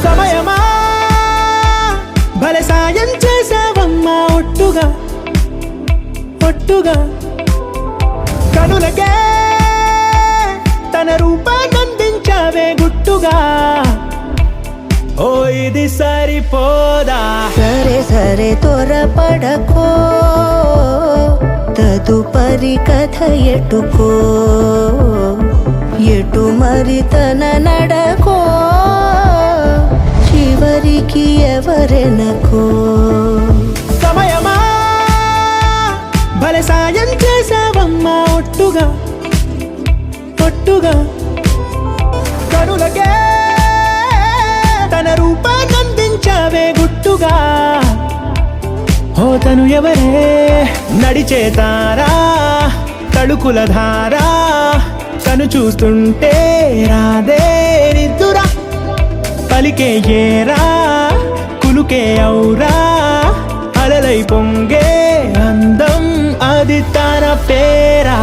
సమయమా భలే సాయం చేసావమ్మా ఒట్టుగా ఒట్టుగా కనులకే తన రూపాన్నందించావే గుట్టుగా ఓ ఇది సరిపోదా సరే సరే త్వరపడకో తదుపరి కథ ఎటుకో ఎటు మరి తన నడకో చివరికి ఎవరెనకో సమయమా భలే సాయం చేసావమ్మా ఒట్టుగా ఒట్టుగా కనులకే తన రూపాన్నందించావే గుట్టుగా ఓ తను ఎవరే నడిచే తారా తడుకుల ధారా తను చూస్తుంటే రాదే నిద్దురా పలికే ఏరా కులుకే ఔరా అలలై పొంగే అందం అది తన పేరా